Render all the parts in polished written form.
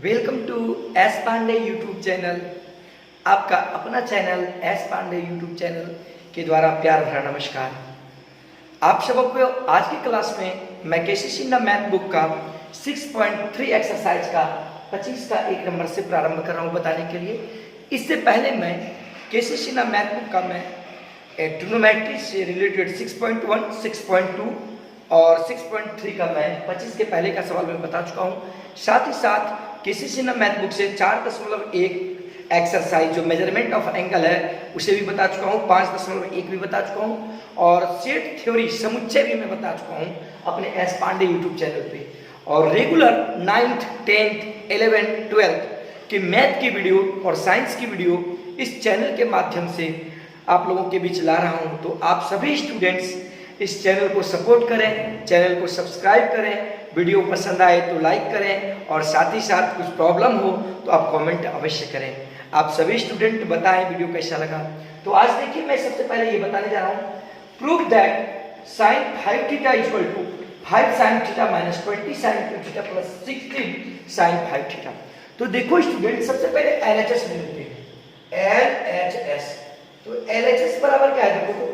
Welcome to S Pandey YouTube channel. आपका अपना चैनल एस पांडे यूट्यूब चैनल के द्वारा प्यार भरा नमस्कार। आप सबको आज की क्लास में मैं केसी सिन्हा मैथ बुक का 6.3 एक्सरसाइज का 25 का 1 नंबर से प्रारंभ कर रहा हूँ बताने के लिए। इससे पहले मैं केसी सिन्हा मैथ बुक का मैं ट्रिग्नोमेट्री से रिलेटेड 6.1, 6.2 और 6.3 का मैं 25 के पहले का सवाल मैं बता चुका हूँ। साथ ही साथ केसी सिन्हा मैथ बुक से 4.1 एक्सरसाइज जो मेजरमेंट ऑफ एंगल है उसे भी बता चुका हूँ, 5.1 भी बता चुका हूँ और सेट थ्योरी समुच्चय भी मैं बता चुका हूँ अपने एस पांडे यूट्यूब चैनल पे। और regular 9th, 10th, 11th, 12th की मैथ की वीडियो और साइंस की वीडियो इस चैनल के माध्यम से आप लोगों के बीच ला रहा हूँ। तो आप सभी स्टूडेंट्स इस चैनल को सपोर्ट करें, चैनल को सब्सक्राइब करें, वीडियो पसंद आए तो लाइक करें और साथ ही साथ कुछ प्रॉब्लम हो तो आप कमेंट अवश्य करें। आप सभी स्टूडेंट बताएं वीडियो कैसा लगा। तो आज देखिए मैं सबसे पहले ये बताने जा रहा हूँ, prove that sin 5 theta equal to 5 sin theta minus 20 sin 2 theta plus 16 sin 5 theta. तो देखो स्टूडेंट, सबसे पहले LHS ले लेते हैं। LHS तो LHS बराबर क्या है, देखो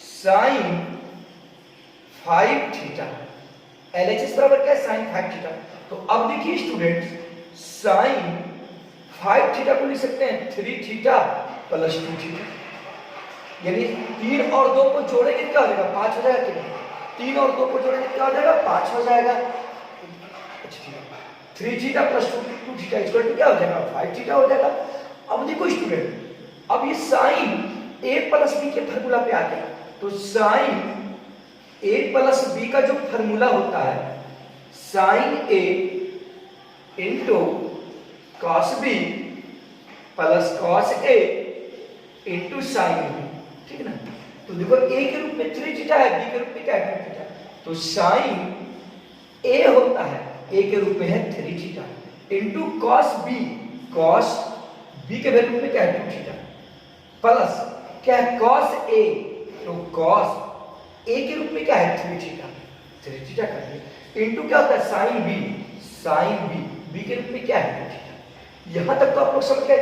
sin 5 थीटा। LHS बराबर क्या है, sin 5 थीटा। तो अब देखिए स्टूडेंट, sin 5 थीटा को लिख सकते हैं 3 थीटा प्लस 2 थीटा, यानी 3 और 2 को जोड़ेंगे क्या हो जाएगा, 5 हो जाएगा। कितना 3 और 2 को जोड़ेंगे क्या हो जाएगा, 5 हो जाएगा। अच्छा ठीक है, 3 theta plus 2 theta equal to क्या हो जाएगा, 5 थीटा हो जाएगा। अब देखो स्टूडेंट, अब ये sin a प्लस b के फार्मूला पे आ गया। तो sin a प्लस b का जो फार्मूला होता है sin a into cos b plus cos a into sin b, ठीक है ना। तो देखो a के रूप में 3 थीटा है, b के रूप में क्या है 2 थीटा। तो sin a होता है a के रूप में है 3 थीटा इंटू cos b के वैल्यू में क्या है 2 थीटा प्लस क्या है cos a, तो cos a के रूप में क्या है 3 थीटा कर दिया इंटू क्या होता है sin b के रूप में क्या है 2 थीटा। यहां तक तो आप लोग समझ गए।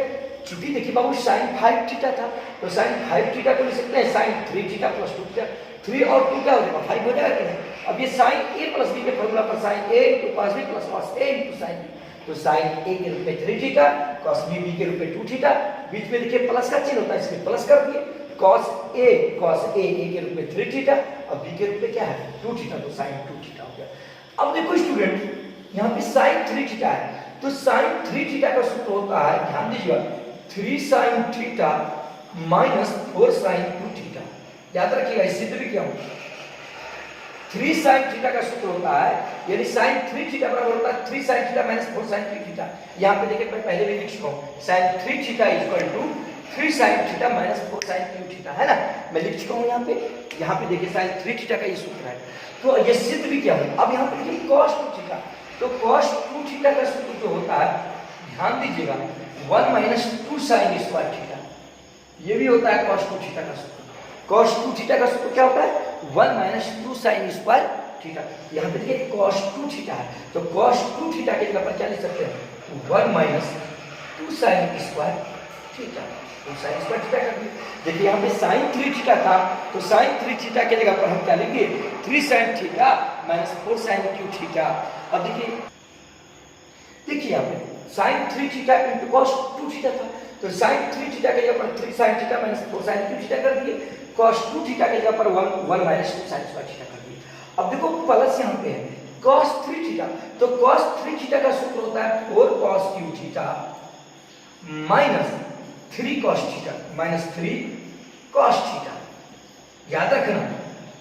चूंकि देखिए बाबू sin 5 थीटा था तो sin 5 थीटा को लिख सकते हैं sin 3 थीटा प्लस 2 थीटा। 3 और 2 क्या हो जाएगा, 5 हो जाएगा कि नहीं। अब ये sin a प्लस b के फॉर्मूला पर sin a into cos b plus cos a into sin b, तो sin a के रूप में 3 थीटा, cos b के रूप में 2 थीटा, बीच में देखिए प्लस का चिन्ह होता है इसमें प्लस कर दिए। cos a के रूप में 3 थीटा और b के रूप में क्या है 2 थीटा, तो sin 2 थीटा हो गया। अब देखो स्टूडेंट, यहाँ पे sin 3 थीटा है तो sin 3 थीटा का सूत्र होता है, ध्यान दीजिएगा, 3 sin theta minus 4 sin 2 theta. याद रखिएगा, इससे भी क्या हो 3 sin थीटा का सूत्र होता है, यानी sin 3 थीटा बराबर होता है 3 sin theta minus 4 sin 3 theta. यहाँ पे देखिए मैं पहले भी लिख चुका हूँ, sin 3 theta equal to 3 sin theta minus 4 sin 2 theta, है ना। मैं लिख चुका हूँ यहाँ पे देखिए sin 3 थीटा का ये सूत्र है। तो ये सिद्ध भी क्या है। अब यहाँ पे देखिए cos 2 थीटा, तो cos 2 थीटा का सूत्र जो होता है, ध्यान दीजिएगा, 1 माइनस 2 sin स्क्वायर थीटा, ये भी होता है cos 2 थीटा का सूत्र। cos 2 थीटा का सूत्र क्या होता है, 1 माइनस 2 sin स्क्वायर थीटा। यहाँ पे देखिए cos 2 थीटा है तो cos 2 थीटा के जगह पर क्या लिख सकते हैं, 1 माइनस 2 sin स्क्वायर थीटा, तो sin स्क्वायर थीटा कर दिए। देखिए यहाँ पे sin 3 थीटा था तो sin 3 थीटा के जगह पर हम क्या लेंगे, 3 sin theta minus 4 sin Q theta. अब देखिए यहाँ पे sin 3 theta into cos 2 theta था तो sin 3 थीटा के जगह पर 3 sin theta minus 4 sin Q theta कर दिए। cos 2 थीटा के जगह पर 1 माइनस 2 sin स्क्वायर थीटा कर दिए। अब देखो प्लस यहाँ पे है cos 3 थीटा, तो cos 3 थीटा का सूत्र होता है 4 cos cube theta minus 3 cos theta minus 3 cos theta. याद रखना,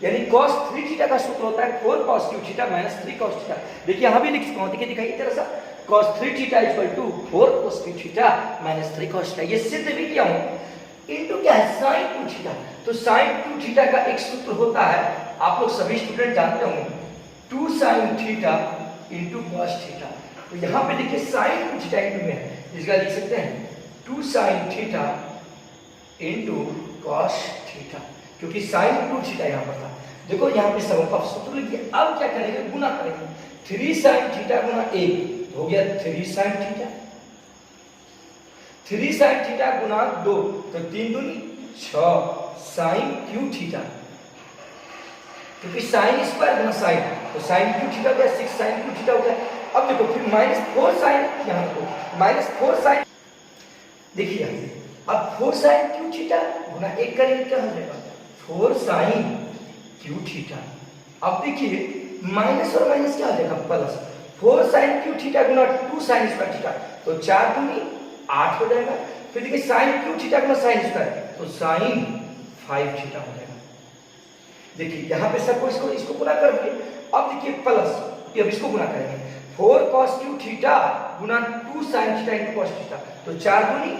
यानी cos 3 थीटा का सूत्र होता है 4 cos cube theta minus 3 cos theta. देखिए यहाँ भी लिख चुका हूँ, देखिए दिखाइए जरा सा, cos 3 theta equal to 4 cos cube theta minus 3 cos theta. ये सिद्ध भी किया हूँ। इनटू क्या है sin 2 थीटा, तो sin 2 थीटा का एक सूत्र होता है, आप लोग सभी स्टूडेंट जानते होंगे, 2 sin theta into cos theta. तो यहाँ पे देखिए sin 2 थीटा इंटू में है, इसका लिख सकते हैं 2 sin theta into cos theta, क्योंकि sin 2 थीटा यहाँ पर था। देखो यहाँ पे समूह का सूत्र लिखिए। अब क्या करेंगे, गुना करेंगे, 3 sin थीटा गुना 1 हो गया 3 साइन थीटा। 3 साइन थीटा गुना 2 तो 3 दूनी 6 साइन क्यू थीटा, क्योंकि साइन स्क्वायर गुना साइन तो साइन क्यू थीटा हो गया 6 साइन क्यू थीटा हो गया। अब देखो फिर -4 साइन, यहाँ को -4 साइन, देखिए अब 4 साइन क्यू थीटा गुना 1 करेंगे क्या हो जाएगा 4 साइन क्यू थीटा। अब देखिए माइनस और माइनस क्या हो जाएगा प्लस, 4 साइन क्यू थीटा गुना 2 साइन स्क्वायर थीटा तो 4 दूनी 8 हो जाएगा। फिर देखिए साइन क्यू थीटा गुना साइन स्क्वायर तो साइन 5 थीटा हो जाएगा। देखिए यहाँ पे सबको इसको गुना कर दिए। अब देखिए प्लस, अब इसको गुना करेंगे 4 cos क्यू थीटा गुना 2 sign theta into cos theta तो 4 दूनी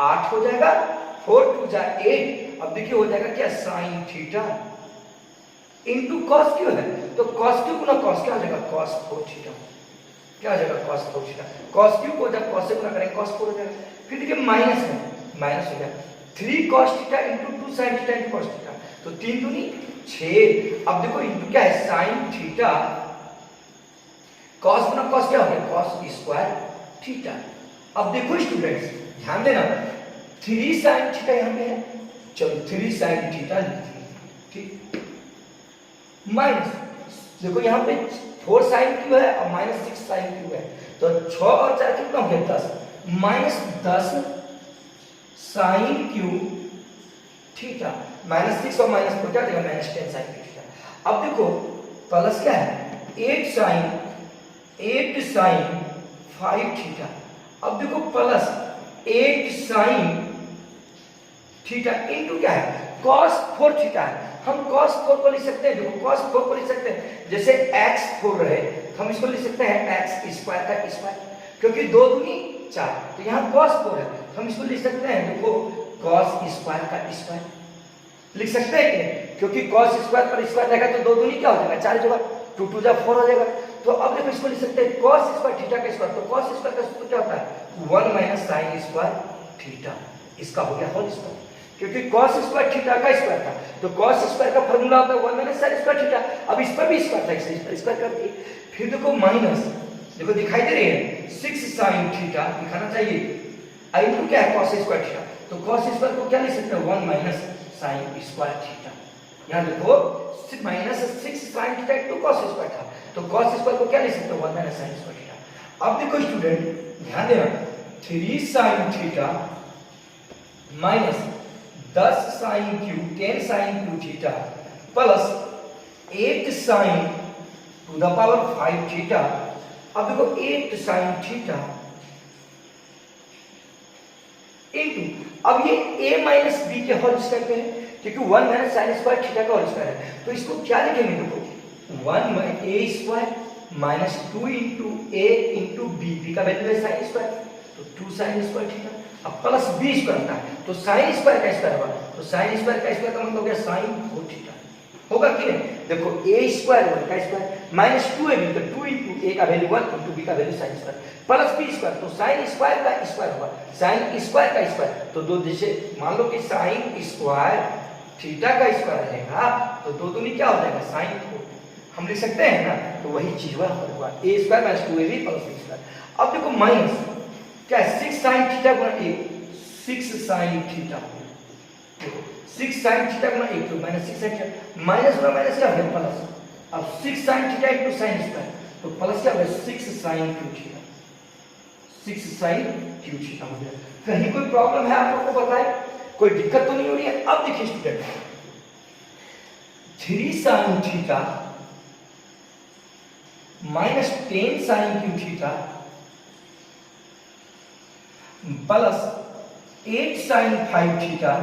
8 हो जाएगा, 4 2 जा 8। अब देखिए हो जाएगा क्या sign theta into cos Q है तो cos क्यू गुना cos क्या हो जाएगा cos 4 थीटा, क्या हो जाएगा cos 4 थीटा। cos क्यू को जब cos से गुना करेंगे cos 4 हो जाएगा। फिर देखिए माइनस है, माइनस हो गया 3 cos theta into 2 sign theta into cos theta तो 3 दूनी 6। अब देखो इनटू क्या है साइन थीटा, cos गुना cos क्या हो गया cos स्क्वायर थीटा। अब देखो स्टूडेंट्स ध्यान देना 3 साइन थीटा यहाँ पे है, चलो 3 साइन थीटा लिखते हैं, ठीक। माइनस देखो यहाँ पे 4 साइन क्यू है और -6 साइन क्यू है तो 6 और 4 कितना हो गया 10 -10 साइन क्यू थीटा, -6 और -4 क्या देगा -10 साइन क्यू थीटा। अब देखो प्लस क्या है 8 साइन 5 थीटा। अब देखो प्लस 8 साइन थीटा इनटू क्या है cos 4 थीटा है। हम cos 4 को लिख सकते हैं, देखो cos 4 को लिख सकते हैं जैसे x 4 रहे तो हम इसको लिख सकते हैं x स्क्वायर का स्क्वायर, क्योंकि 2 दूनी 4 तो यहाँ cos 4 है तो हम इसको लिख सकते हैं देखो cos स्क्वायर का स्क्वायर लिख सकते हैं कि क्योंकि cos स्क्वायर पर स्क्वायर रहेगा तो 2 दूनी क्या हो जाएगा 4 होगा, 2 2 जा 4 हो जाएगा। तो अब देखो इसको लिख सकते हैं cos स्क्वायर थीटा का स्क्वायर तो cos स्क्वायर का सूत्र क्या होता है 1 माइनस साइन स्क्वायर थीटा, इसका हो गया होल स्क्वायर, क्योंकि cos स्क्वायर थीटा का स्क्वायर था तो cos स्क्वायर का फार्मूला होता है 1 माइनस साइन स्क्वायर थीटा। अब इस पर भी स्क्वायर था इसलिए स्क्वायर कर दिए। फिर देखो माइनस, देखो दिखाई दे रही है 6 साइन थीटा दिखाना चाहिए, इनटू क्या है cos स्क्वायर थीटा तो cos स्क्वायर को क्या लिख सकते हैं 1 माइनस साइन स्क्वायर थीटा। यहाँ देखो -6 sine theta into cos square था तो cos स्क्वायर को क्या लिख सकते हैं 1 माइनस साइन स्क्वायर थीटा। अब देखो स्टूडेंट ध्यान देना 3 sine theta minus 10 sine cube 10 sine Q theta plus 8 sine to the power 5 theta. अब देखो 8 साइन थीटा इनटू, अब ये a माइनस बी के होल स्क्वायर पे है क्योंकि 1 माइनस साइन स्क्वायर थीटा का होल स्क्वायर है तो इसको क्या लिखेंगे देखो 1 a square minus 2 into a into B का वैल्यू है साइन स्क्वायर तो 2 साइन स्क्वायर थीटा। अब प्लस बी स्क्वायर होता है तो साइन स्क्वायर का स्क्वायर होगा तो साइन स्क्वायर का स्क्वायर का मतलब हो गया साइन 4 थीटा होगा कि नहीं। देखो a स्क्वायर का स्क्वायर माइनस 2ab तो 2 इंटू a का वैल्यू 1 इंटू b का value sine square plus b square तो साइन स्क्वायर का स्क्वायर होगा साइन स्क्वायर का स्क्वायर तो दो जैसे मान लो कि साइन स्क्वायर थीटा का स्क्वायर रहेगा तो 2 दूनी क्या हो जाएगा साइन 4 हम लिख सकते हैं ना तो वही चीज होगा a स्क्वायर माइनस 2ab प्लस b स्क्वायर। अब देखो माइनस क्या है 6 साइन थीटा गुना 1 6 साइन थीटा देखो 6 साइन थीटा गुना 1 तो माइनस 6 साइन थीटा माइनस गुना माइनस क्या हो गया प्लस। अब 6 sine theta into sine square तो प्लस क्या हो गया 6 sine Q theta 6 sine Q theta हो गया। कहीं कोई प्रॉब्लम है आप लोगों को बताएं, कोई दिक्कत तो नहीं हो रही है। अब देखिए student 3 sine theta minus 10 sine Q theta plus 8 sine 5 theta.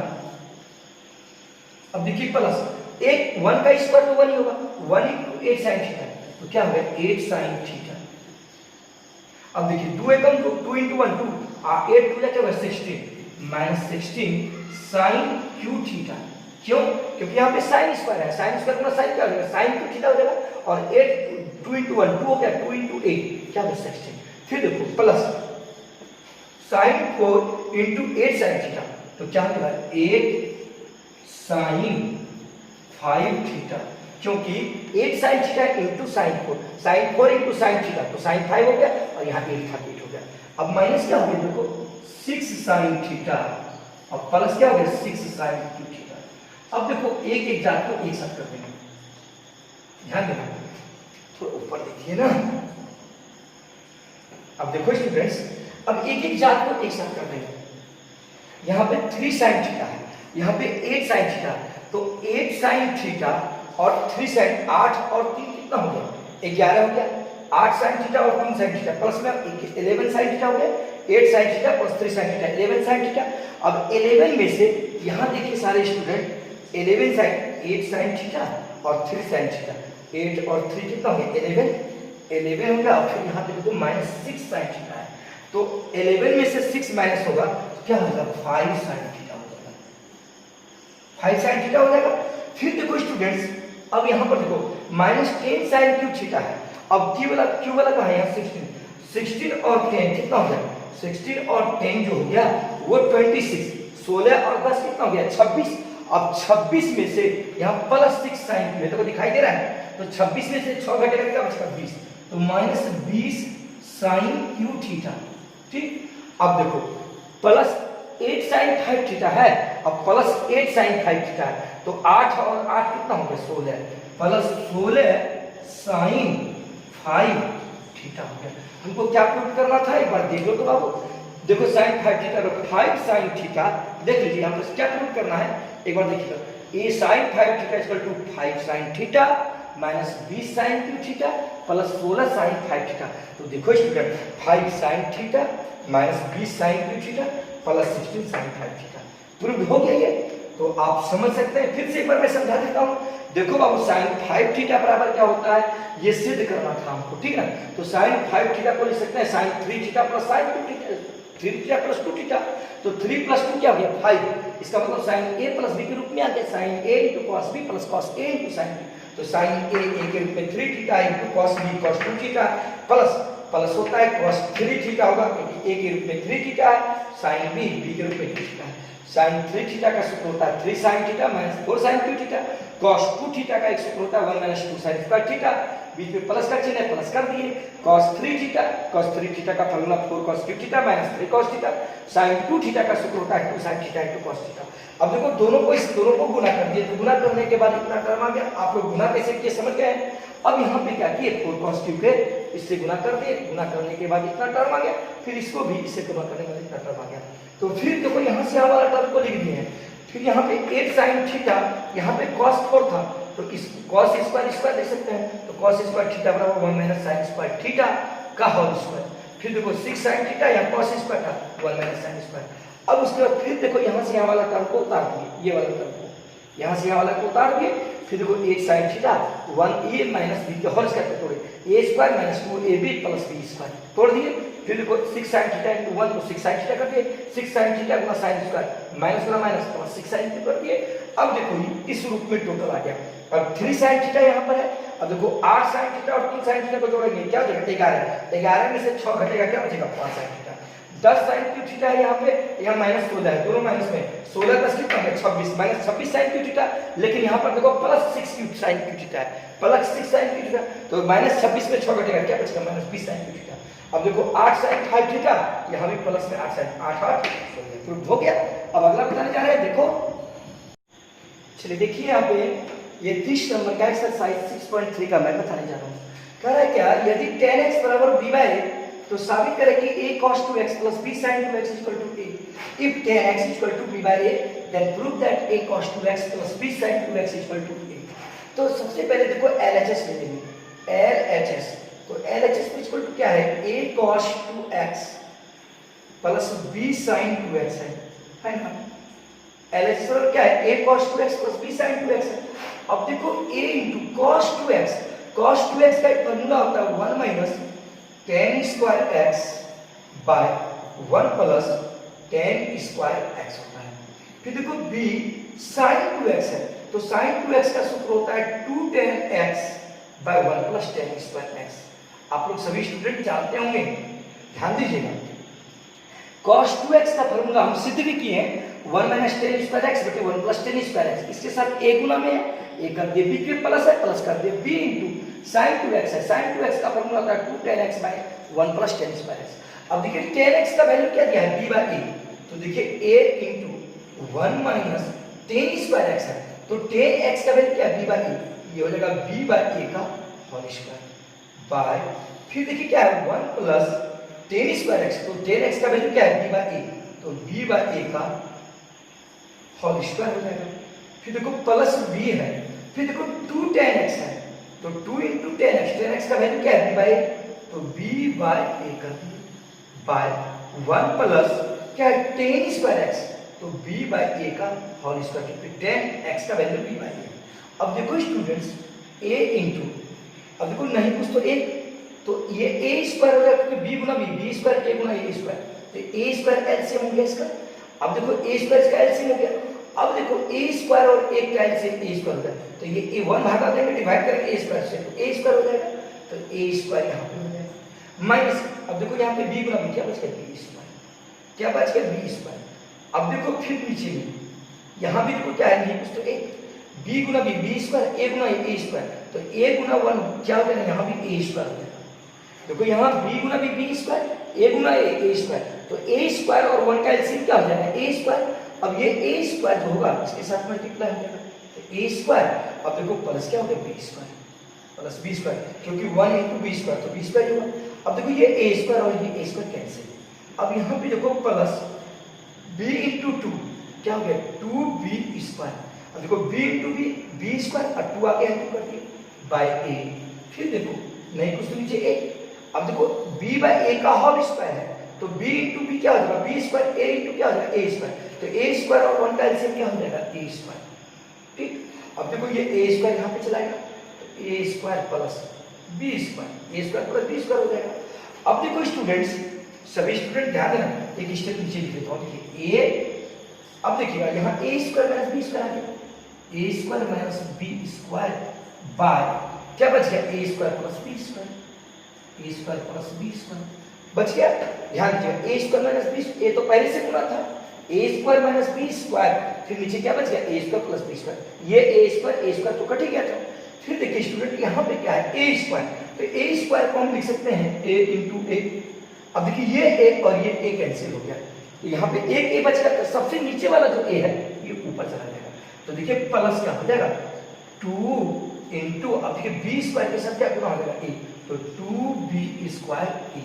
अब देखिए प्लस एक 1 का स्क्वायर तो 1 ही होगा 1 इंटू 8 साइन थीटा तो क्या हो गया 8 साइन थीटा। अब देखिए 2 एकम 2 इंटू 1 2 8 2 क्या होगा 16 माइनस 16 साइन क्यू थीटा। क्यों? क्योंकि यहाँ पे साइन स्क्वायर है, साइन स्क्वायर में साइन क्या हो जाएगा साइन क्यू थीटा हो जाएगा और 8 2 इंटू 1 2 हो गया 2 इंटू 8 क्या होगा 16। फिर देखो plus sine 4 into 8 sine theta तो क्या होगा 8 साइन 5 थीटा। क्योंकि 8 sine theta into sine 4, sine 4 into sine theta, तो साइन 5 हो गया और यहाँ 8 था 8 हो गया। अब माइनस क्या हो गया देखो 6 साइन थीटा और प्लस क्या हो गया 6 साइन 2 थीटा। अब देखो एक एक जात को एक साथ कर देंगे, ध्यान देना, थोड़ा ऊपर देखिए ना। अब देखो स्टूडेंट्स, अब एक एक जात को एक साथ कर देंगे। यहाँ पे 3 साइन थीटा है, यहाँ पे 8 साइन थीटा, तो 8 साइन थीटा और 3 साइन, 8 और 3 कितना हो गया 11 हो गया। 8 साइन थीटा और 3 साइन थीटा प्लस में 11 साइन थीटा हो गया। 8 sine theta plus 3 sine theta 11 sine theta. अब 11 में से यहाँ देखिए सारे स्टूडेंट 11 साइन 8 साइन थीटा और 3 साइन थीटा, 8 और 3 कितना हो गया 11 हो गया। और फिर यहाँ पे देखो माइनस 6 साइन थीटा है, तो 11 में से 6 माइनस होगा तो क्या होगा 5 साइन थीटा हो जाएगा, 5 साइन थीटा हो जाएगा। फिर देखो स्टूडेंट्स, अब यहाँ पर देखो माइनस 10 साइन क्यूब थीटा है। अब क्यू वाला कहाँ है यहाँ 16 और 10 कितना हो गया 16 और 10 जो हो गया वो 26, 16 और 10 कितना हो गया 26। अब 26 में से यहाँ प्लस 6 साइन क्यू है, तो दिखाई दे रहा है, तो 26 में से 6 घटेगा क्या बचेगा 20, तो माइनस 20 साइन क्यू थीटा। ठीक, अब देखो प्लस 8 साइन 5 थीटा है, अब प्लस 8 साइन 5 थीटा है, तो 8 और 8 कितना हो गया 16 प्लस 16 साइन 5 थीटा हो गया। हमको क्या प्रूव करना था एक बार देख लो तो बाबू, देखो साइन 5 थीटा और 5 साइन थीटा देख लीजिए, यहाँ पर क्या प्रूव करना है एक बार देखिएगा। A sine 5 theta equal to 5 sine theta minus 20 sine Q theta plus 16 sine 5 theta. तो देखो student 5 sine theta minus 20 sine Q theta plus 16 sine 5 theta prove हो गया ये। तो आप समझ सकते हैं, फिर से एक बार मैं समझा देता हूँ। देखो बाबू साइन 5 थीटा बराबर क्या होता है ये सिद्ध करना था हमको, ठीक है। तो साइन 5 थीटा को लिख सकते हैं sine 3 theta plus sine 2 theta, 3 theta plus 2 theta, तो 3 प्लस 2 क्या हो गया 5, इसका मतलब साइन ए प्लस बी के रूप में आ गया, sine A into cos B plus cos A into sine B. तो साइन ए के रूप में 3 theta into cos B cos 2 theta plus होता है कॉस 3 थीटा होगा, क्योंकि ए के रूप में 3 थीटा है, साइन बी के रूप में 2 थीटा है। साइन 3 थीटा का सूत्र होता है 3 sine theta minus 4 sine 2 theta, cos 2 theta का एक सूत्र होता है 1 माइनस 2 साइन स्क्वायर थीटा, बीच में प्लस का चिन्ह है प्लस कर दिए, cos 3 थीटा का formula 4 cos cube theta minus 3 cos theta, sin 2 theta का सूत्र होता है 2 sin theta into cos theta. अब देखो दोनों को गुना कर दिए, तो गुना करने के बाद इतना टर्म आ गया, आप लोग गुना कैसे किए समझ गए। अब यहाँ पे क्या किए 4 cos क्यूब के इससे गुना कर दिए, गुना करने के बाद इतना टर्म आ गया, फिर इसको भी इससे गुना करने के बाद इतना टर्म आ गया। तो फिर देखो यहाँ से वाला टर्म को लिख दिए हैं, फिर यहाँ पे 8 sin थीटा, यहाँ पे cos 4 था, तो इस cos स्क्वायर देख सकते हैं, तो cos स्क्वायर थीटा बराबर 1 माइनस sin स्क्वायर थीटा का होल स्क्वायर। फिर देखो 6 sin थीटा या cos स्क्वायर था 1 माइनस sin स्क्वायर। अब उसके बाद फिर देखो यहाँ से यहाँ वाला टर्म को उतार दिए, ये वाला टर्म को यहाँ से यहाँ वाला को उतार दिए, फिर देखो 8 sin theta 1a minus b के होल स्क्वायर तोड़े, a स्क्वायर माइनस 2ab प्लस b स्क्वायर तोड़ दिए। फिर देखो 6 sin थीटा इनटू 1 तो 6 sin थीटा कर दिए, 6 sin थीटा गुना sin स्क्वायर माइनस गुना माइनस प्लस 6 sin थीटा कर दिए। अब देखो इस रूप में टोटल आ गया। अब 3 sin थीटा यहाँ पर है, अब देखो 8 sin थीटा और 3 sin थीटा को जोड़ेंगे क्या हो जाएगा 11 में से 6 घटेगा क्या बचेगा 5 sin theta. 10 sin cube theta है यहाँ पे, यहाँ माइनस 16 है, दोनों माइनस में 16 10 कितना है 26 माइनस 26 sin क्यूब थीटा, लेकिन यहाँ पर देखो plus 6 cube sin cube theta है, प्लस 6 sin क्यूब थीटा, तो माइनस 26 में 6 घटेगा क्या बचेगा माइनस 20 sin क्यूब थीटा। अब देखो 8 sin 5 थीटा, यहाँ भी प्लस में 8 sin 8 प्रूव हो गया। अब अगला बताने जा रहे हैं, देखो चलिए देखिए यहाँ पे ये 30 नंबर का एक्सरसाइज 6.3 का मैं बताने जा रहा हूँ। कह रहा है क्या, यदि tan x बराबर b बाय a, तो साबित करें कि a cos 2x plus b sin 2x equal to a। If tan x equal to b by a, then prove that a cos 2x plus b sin 2x equal to a। तो सबसे पहले देखो LHS ले लेंगे, LHS, तो LHS में equal to क्या है a cos 2x plus b sin 2x है ना। LHS बराबर क्या है a cos 2x plus b sin 2x है। अब देखो a into cos 2x, cos 2x का एक फॉर्मूला होता है 1 minus tan square x by 1 plus tan square x होता है। फिर देखो b sin 2x है, तो sin 2x का सूत्र होता है 2 tan x by 1 plus tan square x। आप लोग सभी स्टूडेंट जानते होंगे, ध्यान दीजिएगा। cos 2x का फॉर्मूला हम सिद्ध भी किए हैं, 1 माइनस टेन स्क्वायर एक्स बटे 1 प्लस टेन स्क्वायर एक्स, इसके साथ a गुना में है, a कर दिए b के प्लस है, प्लस कर दिए b इंटू साइन 2x है, साइन 2x का फॉर्मूला होता है 2 tan x by 1 plus tan square x. अब देखिए tan x का वैल्यू क्या दिया है, b बाय a, तो देखिए a into 1 minus ten square x है, तो tan x का वैल्यू क्या है, b बाय a, ये हो जाएगा b बाय a का होल स्क्वायर बाय, फिर देखिए क्या है 1 प्लस टेन स्क्वायर एक्स, तो टेन एक्स का वैल्यू क्या है, b बाय a, तो b बाय a का होल स्क्वायर हो जाएगा, फिर देखो प्लस b है, फिर देखो 2 tan x है, तो 2 इंटू tan x का वैल्यू क्या है, b बाय a, तो b बाय a कर दिए बाय 1 प्लस क्या है tan स्क्वायर x, तो b बाय a का होल स्क्वायर, फिर tan x का वैल्यू b बाय a। अब देखो स्टूडेंट्स a इंटू, अब देखो नहीं कुछ तो a, तो ये a स्क्वायर हो जाएगा, क्योंकि b Guna b square a Guna a square, तो a स्क्वायर एलसीएम हो गया इसका। अब देखो a स्क्वायर इसका एलसीएम हो गया, अब देखो a स्क्वायर और एक का एलसीएम a स्क्वायर हो गया, तो ये a 1 भागा देंगे, डिवाइड करेंगे a स्क्वायर से, तो a स्क्वायर हो जाएगा, तो a स्क्वायर यहाँ पे हो जाएगा माइनस, अब देखो यहाँ पे b गुना b क्या बच गया, b स्क्वायर, क्या बच गया, b स्क्वायर। अब देखो फिर नीचे में यहाँ भी देखो क्या है, नहीं कुछ तो a, b Guna b square, a Guna a square, तो a गुना 1 क्या हो जाएगा, यहाँ भी a स्क्वायर हो जाएगा, देखो यहाँ b Guna b square, a Guna a square, तो a स्क्वायर और 1 का एलसीएम क्या हो जाएगा, a स्क्वायर। अब ये a स्क्वायर जो होगा इसके साथ मल्टीप्लाई हो जाएगा, तो a स्क्वायर, अब देखो प्लस क्या हो गया, b square plus b square, क्योंकि 1 इंटू b स्क्वायर, तो b स्क्वायर होगा। अब देखो ये a स्क्वायर और ये a स्क्वायर कैंसिल, अब यहाँ पे देखो प्लस b इंटू 2 क्या हो गया, 2b स्क्वायर, अब देखो b इंटू b स्क्वायर और 2 आ गया, कर दिए बाय a, फिर देखो नहीं कुछ तो नीचे a, अब देखो b बाय a का होल स्क्वायर है, तो b इंटू b क्या हो जाएगा, b स्क्वायर, a इंटू क्या हो जाएगा, a स्क्वायर, तो a स्क्वायर और 1 का एलसीएम क्या हो जाएगा, a स्क्वायर, ठीक। अब देखो ये a स्क्वायर यहाँ पे चलाएगा, तो a square plus b square, a square plus b square हो जाएगा। अब देखो स्टूडेंट्स, सभी स्टूडेंट ध्यान देना, एक स्टेप नीचे लिख देता हूँ, देखिए a, अब देखिएगा यहाँ a square minus b square आ गया, a square minus b square by क्या बच गया, a square plus b square, a square plus b square बच गया। ध्यान दीजिए a square minus b, a तो पहले से गुना था, a square minus b square, फिर नीचे क्या बच गया, a square plus b square, ये a स्क्वायर तो कट ही गया था। फिर देखिए स्टूडेंट यहाँ पे क्या है, a स्क्वायर, तो a स्क्वायर को हम लिख सकते हैं a इंटू a, अब देखिए ये a और ये a कैंसिल हो गया, तो यहाँ पे एक a बच गया, तो सबसे नीचे वाला जो a है ये ऊपर चला जाएगा, तो देखिए प्लस क्या हो जाएगा, 2 इंटू, अब देखिए b स्क्वायर के साथ क्या गुना हो जाएगा, a, तो 2b स्क्वायर a,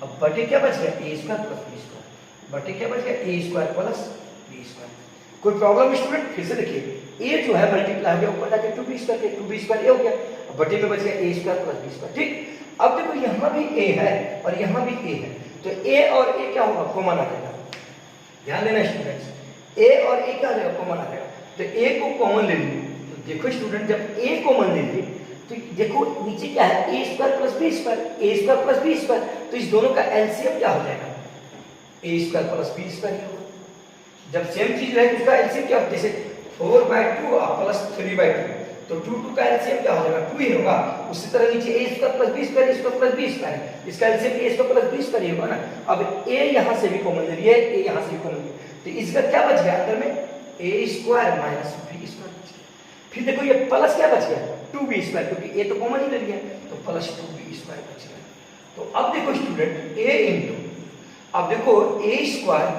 अब बटे क्या बच गया, a square plus b square, बटे क्या बच गया, a square plus b square. कोई प्रॉब्लम स्टूडेंट, फिर से देखिए a जो है मल्टीप्लाई हो गया, ऊपर जाके 2b स्क्वायर के 2b स्क्वायर a हो गया, अब बटे में बच गया a square plus b square, ठीक। अब देखो यहाँ भी a है और यहाँ भी a है, तो a और a क्या होगा, कॉमन आ जाएगा, ध्यान देना स्टूडेंट्स, a और a क्या आ जाएगा, कॉमन आ जाएगा, तो a को कॉमन ले लीजिए, तो देखो स्टूडेंट जब a कॉमन ले लीजिए, तो देखो नीचे क्या है, a square plus b square, a square plus b square, तो इस दोनों का एलसीएम क्या हो जाएगा, a square plus b square होगा। जब सेम चीज रहे उसका एलसीएम क्या होगा, जैसे 4/2 प्लस 3/2, तो 2 का एलसीएम क्या हो जाएगा, 2 ही होगा। उसी तरह नीचे a square plus b square, इसका प्लस b स्क्वायर, इसका LCM a square plus b square ही होगा ना। अब a यहां से भी कॉमन ले लिए, a यहां से भी कॉमन ले, तो इसका क्या बच गया अंदर में, a square minus b square. फिर देखो ये प्लस क्या बच गया, 2b स्क्वायर, क्योंकि a तो कॉमन ही ले लिया, तो प्लस 2b स्क्वायर बच गया। तो अब देखो स्टूडेंट a इंटू, अब देखो a स्क्वायर,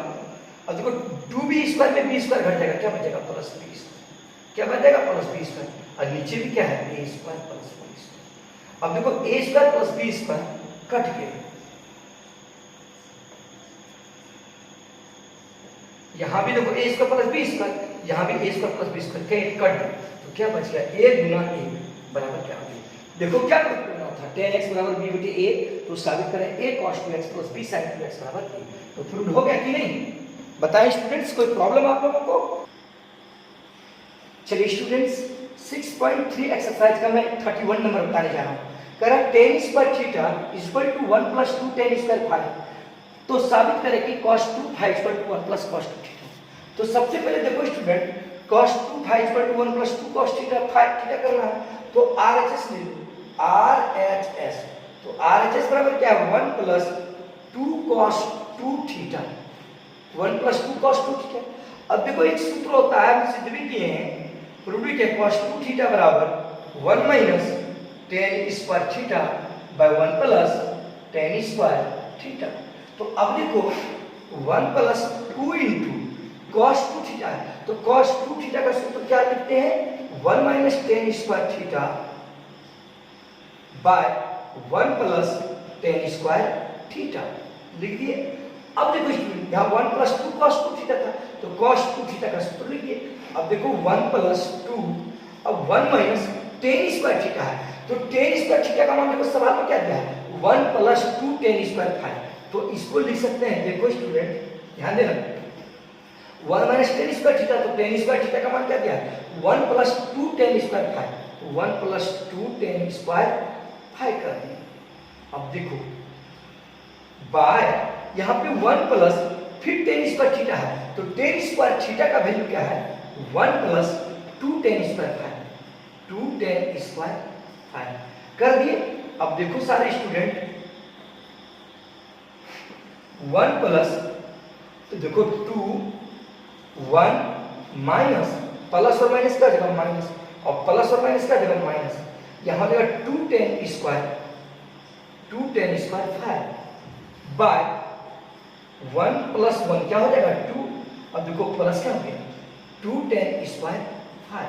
अब देखो 2b स्क्वायर में b स्क्वायर घट जाएगा, क्या बचेगा, प्लस b स्क्वायर, क्या बच जाएगा, प्लस b स्क्वायर, और नीचे भी क्या है, a square plus b square. अब देखो a square plus b square cut गया, यहां भी देखो a square plus b square, यहां भी a square plus b square कहीं कट, तो क्या बच गया, a गुना a बराबर क्या आ गया, देखो क्या करना था, tan x बराबर b बटे a, तो साबित करें a cos 2x plus b sin 2x बराबर a, तो प्रूव हो गया कि नहीं, बताएं स्टूडेंट्स, कोई प्रॉब्लम आप लोगों को। चलिए स्टूडेंट्स 6.3 एक्सरसाइज का मैं 31 नंबर बताने जा रहा हूं। कह रहा है tan square theta equal to 1 plus 2 tan square phi, तो साबित करें कि cos 2 phi equal to 1 plus cos 2 theta. तो सबसे पहले देखो student, cos 2 phi equal to 1 plus 2 cos theta phi theta करना है, तो RHS ले लो, RHS, तो RHS बराबर क्या है, 1 plus 2 cos 2 theta, 1 plus 2 cos 2 theta. अब देखो एक सूत्र होता है, हम सिद्ध भी किए हैं, प्रूव भी किया, cos 2 थीटा बराबर 1 minus tan square theta by 1 plus tan square theta. तो अब देखो 1 प्लस 2 इंटू cos 2 थीटा है, तो cos 2 थीटा का सूत्र क्या लिखते हैं, 1 minus tan square theta by 1 plus tan square theta लिख दिए। अब देखो यहाँ 1 प्लस 2 cos 2 थीटा था, तो cos 2 थीटा का सूत्र लिखिए। अब देखो 1 प्लस 2, अब 1 माइनस tan स्क्वायर थीटा है, तो tan स्क्वायर थीटा का मान देखो सवाल में क्या दिया है, 1 प्लस 2 tan स्क्वायर फाई, तो इसको लिख सकते हैं। देखो स्टूडेंट ध्यान देना, 1 माइनस tan स्क्वायर थीटा, तो tan स्क्वायर थीटा का मान क्या दिया है, 1 प्लस 2 tan स्क्वायर फाई, तो 1 प्लस 2 tan स्क्वायर फाई कर दिया। अब देखो बाय यहाँ पे 1 प्लस फिर tan स्क्वायर थीटा है, तो tan स्क्वायर थीटा का वैल्यू क्या है, 1 plus 2 tan square phi, 2 tan square phi कर दिए। अब देखो सारे स्टूडेंट 1 प्लस, तो देखो 2 1 माइनस, प्लस और माइनस का जगह माइनस, और प्लस और माइनस का जगह माइनस, यहां हो जाएगा 2 tan square phi by 1 plus 1 क्या हो जाएगा 2, अब देखो प्लस क्या हो गया 2 tan स्क्वायर फाई।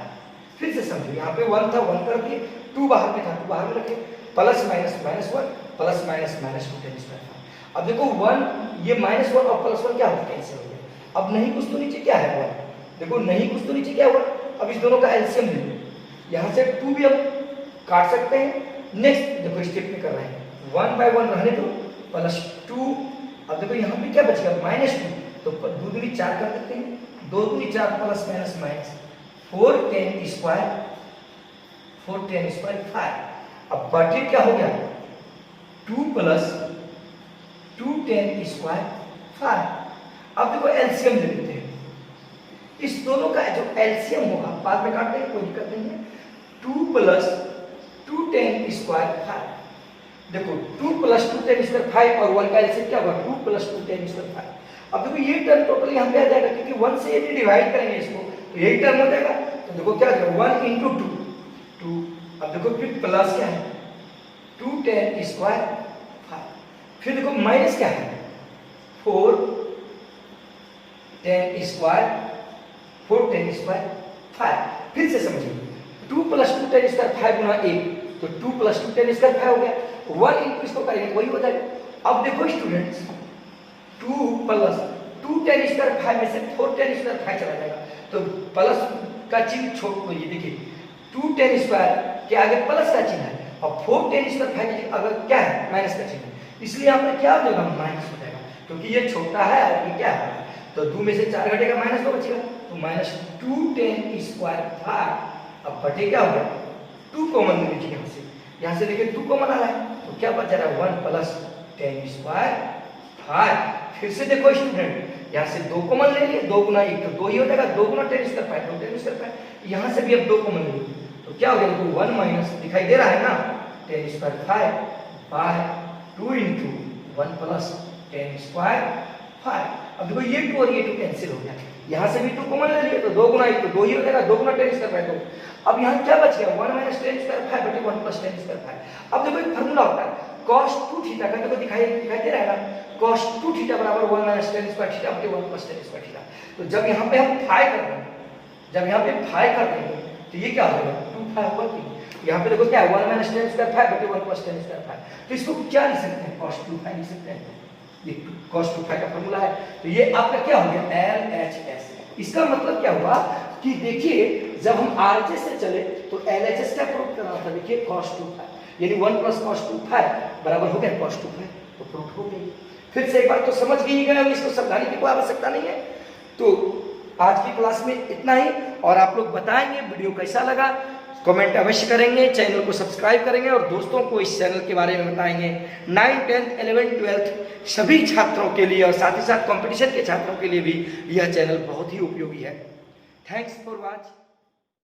फिर से समझो, यहाँ पे 1 था 1 कर दिए, 2 बाहर में था 2 बाहर में रखे, plus minus minus 1 plus minus minus 2 tan square phi. अब देखो 1 ये माइनस 1 और प्लस 1 क्या हो कैंसिल हो गया। अब नहीं कुछ तो नीचे क्या है 1, देखो नहीं कुछ तो नीचे क्या हुआ, अब इस दोनों का एलसीएम ले लो, यहाँ से 2 भी हम काट सकते हैं। नेक्स्ट देखो स्टेप में कर रहे हैं, 1 बाय 1 रहने दो प्लस 2, अब देखो यहाँ पे क्या बचेगा माइनस 2, तो 2 दूनी 4 कर देते हैं, 2 दूनी 4 plus minus minus 4 tan square phi. अब बटे क्या हो गया 2 प्लस 2 tan स्क्वायर फाई। अब देखो एलसीएम ले लेते हैं, इस दोनों का जो एलसीएम होगा बाद में काटते हैं कोई दिक्कत नहीं है, 2 प्लस 2 tan स्क्वायर फाई। देखो 2 प्लस 2 tan स्क्वायर फाई और 1 का एलसीएम क्या होगा 2 प्लस 2 tan स्क्वायर फाई। अब देखो ये टर्म टोटल यहाँ पे आ जाएगा, क्योंकि 1 से यदि डिवाइड करेंगे इसको तो यही टर्म हो जाएगा, तो देखो क्या हो 1 इंटू 2। अब देखो फिर प्लस क्या है 2 tan स्क्वायर फाई, फिर देखो माइनस क्या है 4 tan स्क्वायर फाई। फिर से समझिए 2 प्लस 2 tan स्क्वायर फाई गुना 1, तो 2 प्लस 2 tan स्क्वायर फाई हो गया, 1 इंटू इसको करेंगे वही हो जाएगा। अब देखो students 2 plus 2 tan square phi में से 4 tan स्क्वायर फाई चला जाएगा, तो प्लस का चिन्ह छोड़ दो, ये देखिए 2 tan स्क्वायर के आगे प्लस का चिन्ह है और 4 tan स्क्वायर फाई के अगर क्या है माइनस का चिन्ह है, इसलिए यहाँ पे क्या हो जाएगा माइनस हो जाएगा, क्योंकि ये छोटा है और ये क्या है, तो 2 में से 4 घटेगा माइनस 2 बचेगा, तो माइनस 2 tan स्क्वायर फाई। अब बटे क्या होगा 2 कॉमन ले लीजिए, यहाँ से देखिए 2 कॉमन आ रहा है, तो क्या बच रहा है 1 प्लस tan स्क्वायर फाई। फिर से देखो स्टूडेंट यहाँ से 2 कॉमन ले लिए, 2 गुना 1 तो 2 ही हो जाएगा, 2 गुना tan square phi 2 tan square phi, यहाँ से भी अब 2 कॉमन ले लीजिए, तो क्या हो गया देखो 1 माइनस दिखाई दे रहा है ना tan square phi by 2 into 1 plus tan square phi. अब देखो ये 2 और ये 2 कैंसिल हो गया, यहाँ से भी 2 कॉमन ले लिए, तो 2 गुना 1 तो 2 ही हो जाएगा, 2 गुना tan स्क्वायर फाई 2। अब यहाँ क्या बच गया 1 माइनस tan स्क्वायर फाई बटे 1 प्लस tan स्क्वायर फाई। अब देखो एक फार्मूला होता है cos 2 थीटा का, देखो दिखाई दे रहा है ना, cos 2 थीटा बराबर 1 माइनस tan स्क्वायर थीटा बटे 1 प्लस tan स्क्वायर थीटा। तो जब यहाँ पे हम फाई कर देंगे, जब यहाँ पे फाई कर देंगे तो ये क्या हो जाएगा 2 फाई होगा कि यहाँ पे देखो क्या है 1 माइनस tan स्क्वायर फाई बटे 1 प्लस tan स्क्वायर फाई, तो इसको क्या लिख सकते हैं cos 2 फाई लिख सकते हैं, ये cos 2 फाई का फार्मूला है। तो ये आपका क्या हो गया LHS। इसका मतलब क्या हुआ कि देखिए जब हम RHS से चले तो LHS क्या प्रूफ करना था, देखिए cos 2 फाई यानी 1 प्लस cos 2 फाई बराबर हो गया cos 2 फाई, तो प्रूफ हो गई। फिर से एक बार तो समझ गए गए, इसको समझाने की कोई आवश्यकता नहीं है। तो आज की क्लास में इतना ही, और आप लोग बताएंगे वीडियो कैसा लगा, कमेंट अवश्य करेंगे, चैनल को सब्सक्राइब करेंगे और दोस्तों को इस चैनल के बारे में बताएंगे। 9th 10th 11th 12th सभी छात्रों के लिए और साथ ही साथ कंपटीशन के छात्रों के लिए भी यह चैनल बहुत ही उपयोगी है। Thanks for watch.